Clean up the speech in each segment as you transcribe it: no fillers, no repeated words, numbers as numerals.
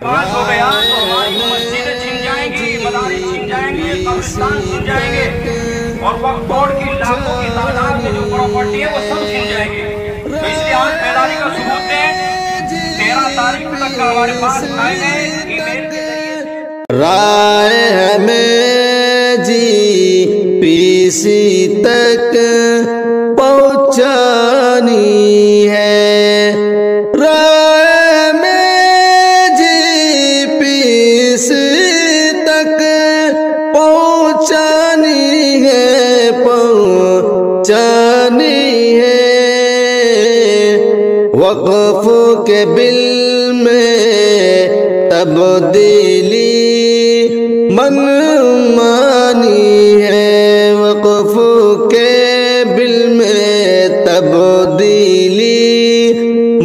پاس ہو گیا تو ہماری مسجدیں چھن جائیں گی، مدارس چھن جائیں گے، قبرستان چھن جائیں گے، اور وقت بورڈ کی لاکھوں کی تعداد میں جو پراپرٹی ہے وہ سب چھن جائیں گے۔ تو اس لیے آج بیداری کا ثبوت دیں، 13 تاریخ تک کا ہمارے پاس ٹائم ہے، ای میل کے ذریعے رائے ہمیں جی پی سی تک پہنچانی ہے، رائے ہمیں جی پی سی تک پہنچانی ہے، پہنچانی ہے۔ وقف کے بل میں تبدیلی منمانی ہے، وقف کے بل میں تبدیلی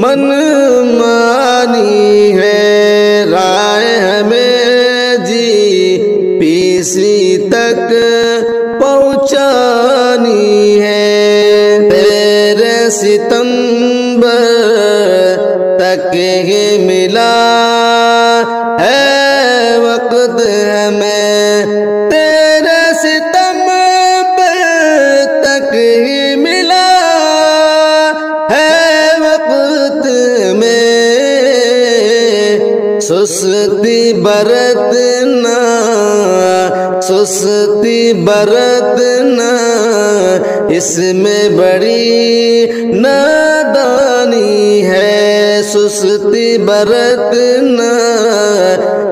منمانی ہے، رائے ہمیں جی پی سی تک پہنچانی ہے۔ تیرے ستمبر تک ہی ملا ہے وقت ہمیں، تیرے ستمبر تک ہی ملا ہے وقت میں، سستی برتنا، سستی برتنا اس میں بڑی نادانی ہے، سستی برتنا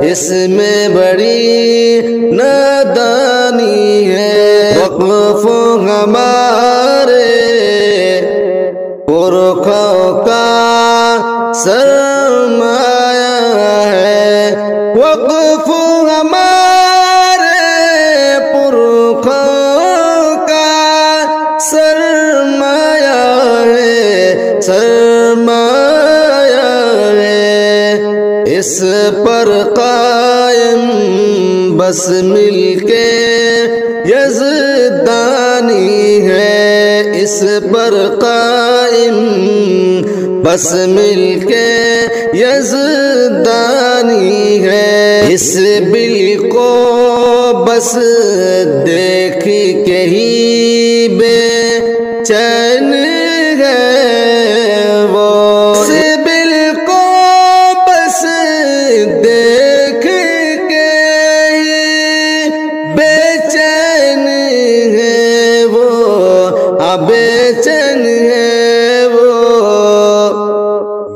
اس میں بڑی نادانی ہے۔ وقف ہمارے پرکھوں کا سرمایہ ہے، وقف ہمارے پرکھوں کا سرمایہ ہے، سرمایہ ہے۔ اس پر قائم بس مل کے یزدانی ہے، اس پر قائم بس مل کے یزدانی ہے، اس بل کو بس دیکھ کے ہی بے چین ہے وہ، اس بل کو بس دیکھ کے ہی بے چین ہے وہ، بے چین ہے وہ،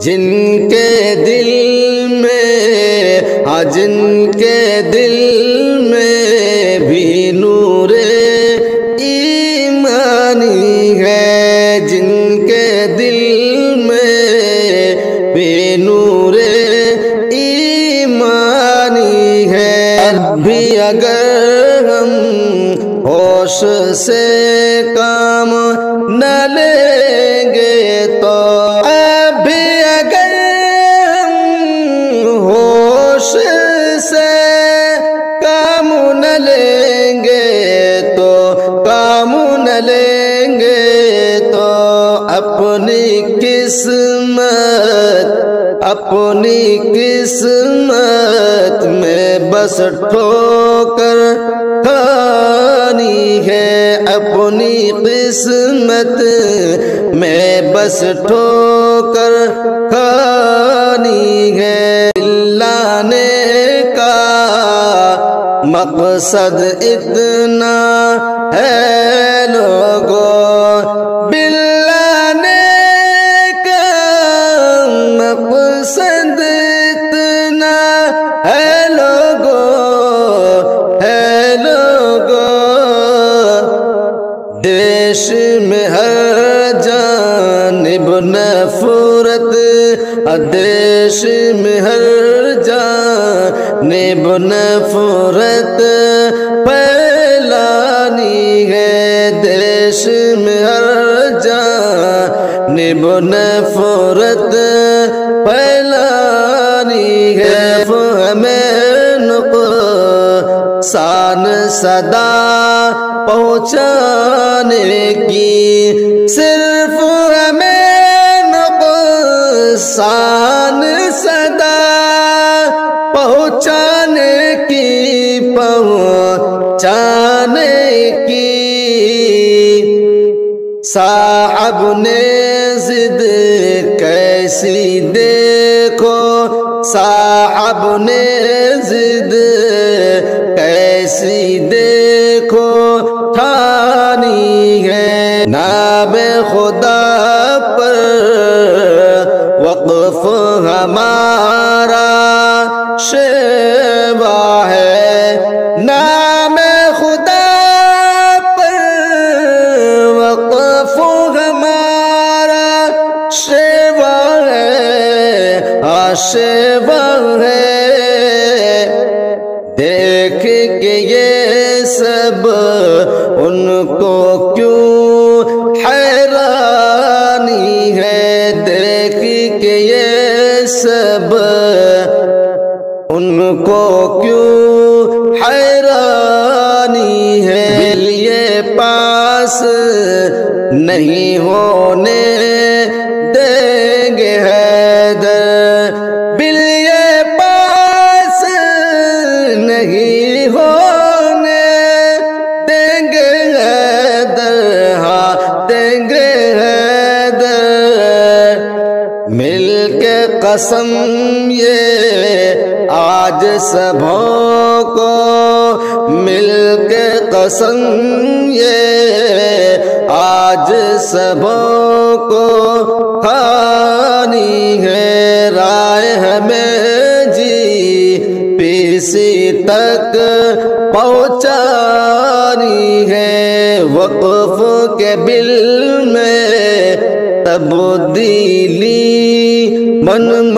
جن کے دل میں، جن کے دل میں بھی نور ایمانی ہے، جن کے دل میں بھی نور ایمانی ہے، اب بھی اگر ہم ہوش سے کام نہ لیں گے تو، اب بھی اگر ہم ہوش سے کام نہ لیں گے تو، کام نہ لیں گے تو اپنی قسمت، اپنی قسمت میں بس ٹھوکر کھانی ہے، اپنی قسمت میں بس ٹھوکر کھانی ہے۔ لانے کا مقصد اتنا ہے لوگوں، بل لانے کا مقصد اتنا ہے لوگوں، ہے لوگوں، دیش میں ہر جانب نفرت، دیش میں ہر جانب نفرت پھیلانی ہے، دیش میں ہر جانب نفرت پھیلانی ہے، ہمیں نقصان صدا پہنچانے کی، صرف ہمیں نقصان صدا صاحب نے ضد کیسی دیکھو، صاحب نے ضد کیسی دیکھو ٹھانی ہے، نام خدا پر وقف ہمارا شیوا ہے، نام خدا پر وقف ہمارا شیوا ہے، شیوا ہے۔ دیکھ کے یہ سب ان کو کیوں حیرانی ہے، دیکھ کے یہ سب ان کو کیوں حیرانی ہے، دل یہ پاس نہیں ہونے دیں گے حیدر، دل یہ پاس نہیں ہونے دیں گے حیدر، ہاں دیں گے حیدر۔ مل کے قسم یہ آج سبھوں کو، مل کے قسم یہ آج سبھوں کو کھانی ہے، رائے ہمیں جی پیسی تک پہنچانی ہے، وقف کے بل میں تبدیلی من